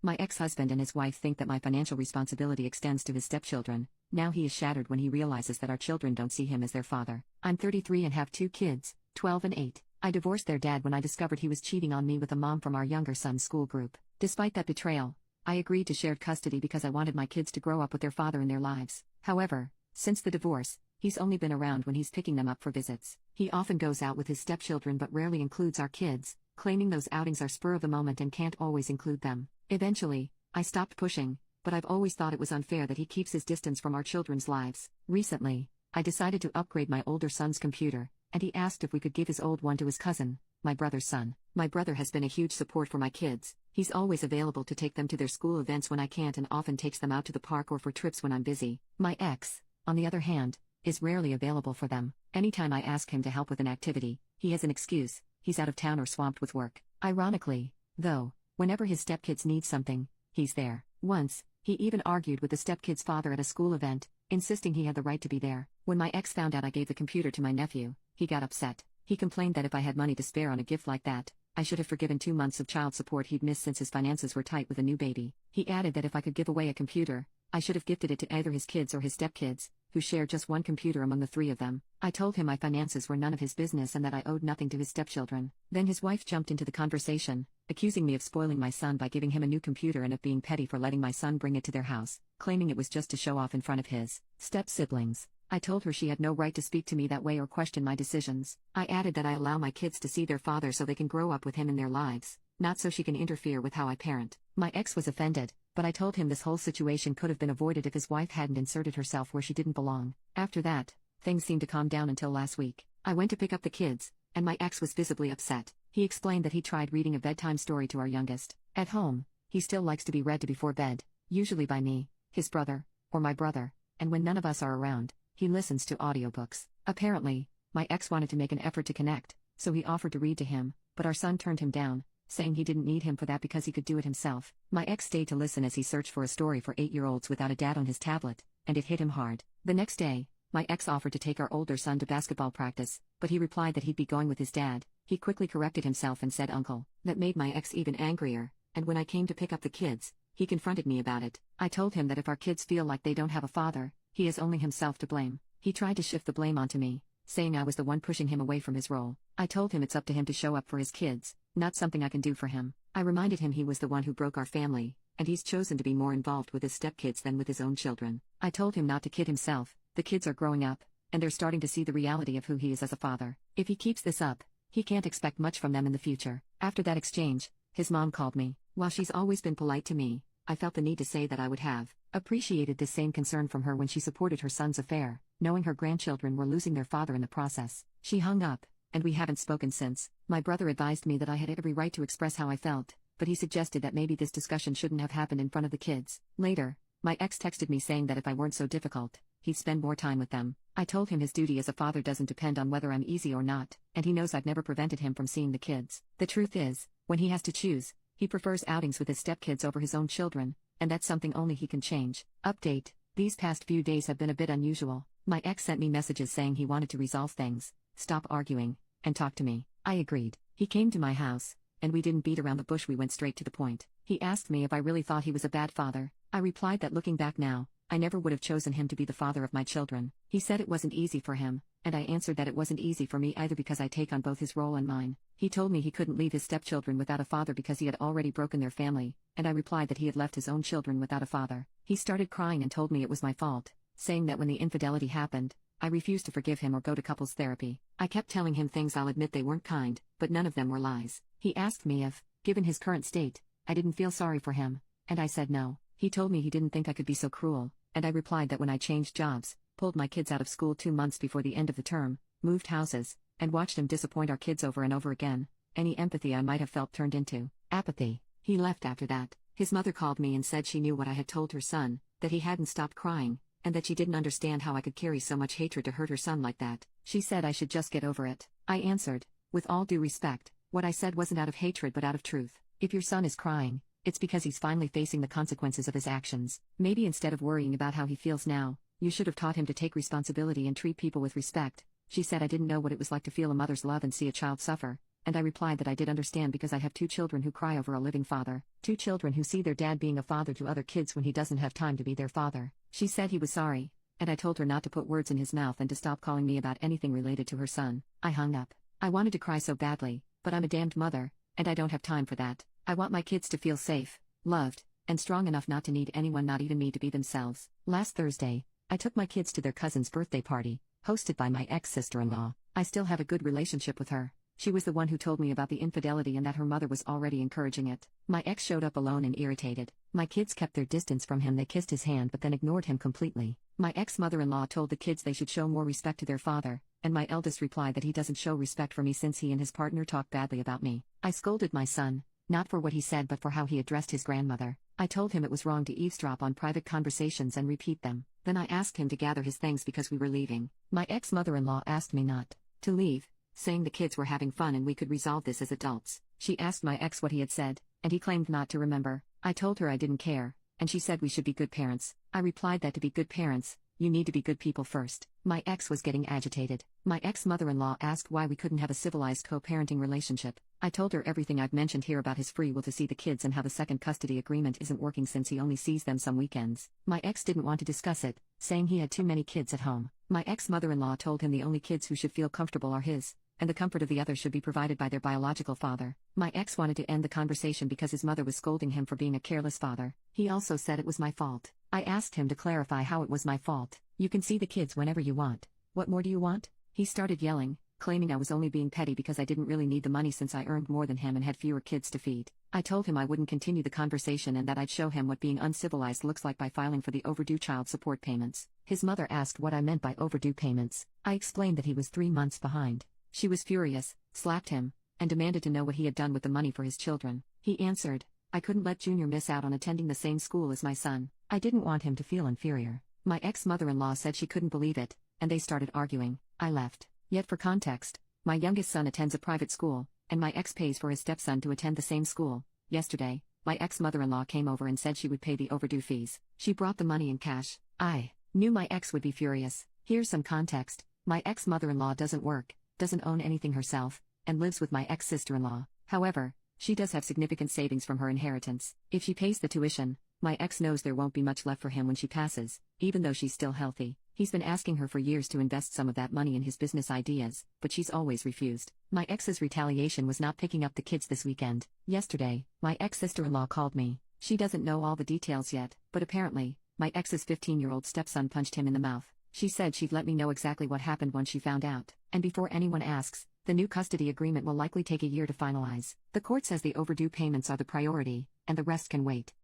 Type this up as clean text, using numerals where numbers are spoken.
My ex-husband and his wife think that my financial responsibility extends to his stepchildren. Now he is shattered when he realizes that our children don't see him as their father. I'm 33 and have 2 kids, 12 and 8. I divorced their dad when I discovered he was cheating on me with a mom from our younger son's school group. Despite that betrayal, I agreed to shared custody because I wanted my kids to grow up with their father in their lives. However, since the divorce, he's only been around when he's picking them up for visits. He often goes out with his stepchildren but rarely includes our kids, claiming those outings are spur of the moment and can't always include them. Eventually, I stopped pushing, but I've always thought it was unfair that he keeps his distance from our children's lives. Recently, I decided to upgrade my older son's computer, and he asked if we could give his old one to his cousin, my brother's son. My brother has been a huge support for my kids. He's always available to take them to their school events when I can't and often takes them out to the park or for trips when I'm busy. My ex, on the other hand, is rarely available for them. Anytime I ask him to help with an activity, he has an excuse: he's out of town or swamped with work. Ironically, though, whenever his stepkids need something, he's there. Once, he even argued with the stepkid's father at a school event, insisting he had the right to be there. When my ex found out I gave the computer to my nephew, he got upset. He complained that if I had money to spare on a gift like that, I should have forgiven 2 months of child support he'd missed since his finances were tight with a new baby. He added that if I could give away a computer, I should have gifted it to either his kids or his stepkids, who shared just one computer among the 3 of them. I told him my finances were none of his business and that I owed nothing to his stepchildren. Then his wife jumped into the conversation, accusing me of spoiling my son by giving him a new computer and of being petty for letting my son bring it to their house, claiming it was just to show off in front of his step-siblings. I told her she had no right to speak to me that way or question my decisions. I added that I allow my kids to see their father so they can grow up with him in their lives, not so she can interfere with how I parent. My ex was offended, but I told him this whole situation could have been avoided if his wife hadn't inserted herself where she didn't belong. After that, things seemed to calm down until last week. I went to pick up the kids, and my ex was visibly upset. He explained that he tried reading a bedtime story to our youngest. At home, he still likes to be read to before bed, usually by me, his brother, or my brother, and when none of us are around, he listens to audiobooks. Apparently, my ex wanted to make an effort to connect, so he offered to read to him, but our son turned him down, saying he didn't need him for that because he could do it himself. My ex stayed to listen as he searched for a story for 8-year-olds without a dad on his tablet, and it hit him hard. The next day, my ex offered to take our older son to basketball practice, but he replied that he'd be going with his dad. He quickly corrected himself and said uncle. That made my ex even angrier, and when I came to pick up the kids, he confronted me about it. I told him that if our kids feel like they don't have a father, he has only himself to blame. He tried to shift the blame onto me, saying I was the one pushing him away from his role. I told him it's up to him to show up for his kids, not something I can do for him. I reminded him he was the one who broke our family, and he's chosen to be more involved with his stepkids than with his own children. I told him not to kid himself. The kids are growing up, and they're starting to see the reality of who he is as a father. If he keeps this up, he can't expect much from them in the future. After that exchange, his mom called me. While she's always been polite to me, I felt the need to say that I would have appreciated this same concern from her when she supported her son's affair, knowing her grandchildren were losing their father in the process. She hung up, and we haven't spoken since. My brother advised me that I had every right to express how I felt, but he suggested that maybe this discussion shouldn't have happened in front of the kids. Later, my ex texted me saying that if I weren't so difficult, he'd spend more time with them. I told him his duty as a father doesn't depend on whether I'm easy or not, and he knows I've never prevented him from seeing the kids. The truth is, when he has to choose, he prefers outings with his stepkids over his own children, and that's something only he can change. Update: these past few days have been a bit unusual. My ex sent me messages saying he wanted to resolve things, stop arguing, and talk to me. I agreed. He came to my house, and we didn't beat around the bush, we went straight to the point. He asked me if I really thought he was a bad father. I replied that looking back now, I never would have chosen him to be the father of my children. He said it wasn't easy for him, and I answered that it wasn't easy for me either because I take on both his role and mine. He told me he couldn't leave his stepchildren without a father because he had already broken their family, and I replied that he had left his own children without a father. He started crying and told me it was my fault, saying that when the infidelity happened, I refused to forgive him or go to couples therapy. I kept telling him things I'll admit they weren't kind, but none of them were lies. He asked me if, given his current state, I didn't feel sorry for him, and I said no. He told me he didn't think I could be so cruel, and I replied that when I changed jobs, pulled my kids out of school 2 months before the end of the term, moved houses, and watched him disappoint our kids over and over again, any empathy I might have felt turned into apathy. He left after that. His mother called me and said she knew what I had told her son, that he hadn't stopped crying, and that she didn't understand how I could carry so much hatred to hurt her son like that. She said I should just get over it. I answered, with all due respect, what I said wasn't out of hatred but out of truth. If your son is crying, it's because he's finally facing the consequences of his actions. Maybe instead of worrying about how he feels now, you should have taught him to take responsibility and treat people with respect. She said I didn't know what it was like to feel a mother's love and see a child suffer, and I replied that I did understand because I have 2 children who cry over a living father, 2 children who see their dad being a father to other kids when he doesn't have time to be their father. She said he was sorry, and I told her not to put words in his mouth and to stop calling me about anything related to her son. I hung up. I wanted to cry so badly, but I'm a damned mother, and I don't have time for that. I want my kids to feel safe, loved, and strong enough not to need anyone, not even me, to be themselves. Last Thursday, I took my kids to their cousin's birthday party, hosted by my ex-sister-in-law. I still have a good relationship with her. She was the one who told me about the infidelity and that her mother was already encouraging it. My ex showed up alone and irritated. My kids kept their distance from him. They kissed his hand but then ignored him completely. My ex-mother-in-law told the kids they should show more respect to their father, and my eldest replied that he doesn't show respect for me since he and his partner talk badly about me. I scolded my son, not for what he said but for how he addressed his grandmother. I told him it was wrong to eavesdrop on private conversations and repeat them. Then I asked him to gather his things because we were leaving. My ex-mother-in-law asked me not to leave, saying the kids were having fun and we could resolve this as adults. She asked my ex what he had said, and he claimed not to remember. I told her I didn't care, and she said we should be good parents. I replied that to be good parents, you need to be good people first. My ex was getting agitated. My ex-mother-in-law asked why we couldn't have a civilized co-parenting relationship. I told her everything I've mentioned here about his free will to see the kids and how the second custody agreement isn't working since he only sees them some weekends. My ex didn't want to discuss it, saying he had too many kids at home. My ex-mother-in-law told him the only kids who should feel comfortable are his, and the comfort of the other should be provided by their biological father. My ex wanted to end the conversation because his mother was scolding him for being a careless father. He also said it was my fault. I asked him to clarify how it was my fault. You can see the kids whenever you want. What more do you want? He started yelling, claiming I was only being petty because I didn't really need the money since I earned more than him and had fewer kids to feed. I told him I wouldn't continue the conversation and that I'd show him what being uncivilized looks like by filing for the overdue child support payments. His mother asked what I meant by overdue payments. I explained that he was 3 months behind. She was furious, slapped him, and demanded to know what he had done with the money for his children. He answered, I couldn't let Junior miss out on attending the same school as my son. I didn't want him to feel inferior. My ex-mother-in-law said she couldn't believe it, and they started arguing. I left. Yet for context, my youngest son attends a private school, and my ex pays for his stepson to attend the same school. Yesterday, my ex-mother-in-law came over and said she would pay the overdue fees. She brought the money in cash. I knew my ex would be furious. Here's some context. My ex-mother-in-law doesn't work, doesn't own anything herself, and lives with my ex-sister-in-law. However, she does have significant savings from her inheritance. If she pays the tuition, my ex knows there won't be much left for him when she passes, even though she's still healthy. He's been asking her for years to invest some of that money in his business ideas, but she's always refused. My ex's retaliation was not picking up the kids this weekend. Yesterday, my ex-sister-in-law called me. She doesn't know all the details yet, but apparently, my ex's 15-year-old stepson punched him in the mouth. She said she'd let me know exactly what happened once she found out, and before anyone asks, the new custody agreement will likely take a year to finalize. The court says the overdue payments are the priority, and the rest can wait.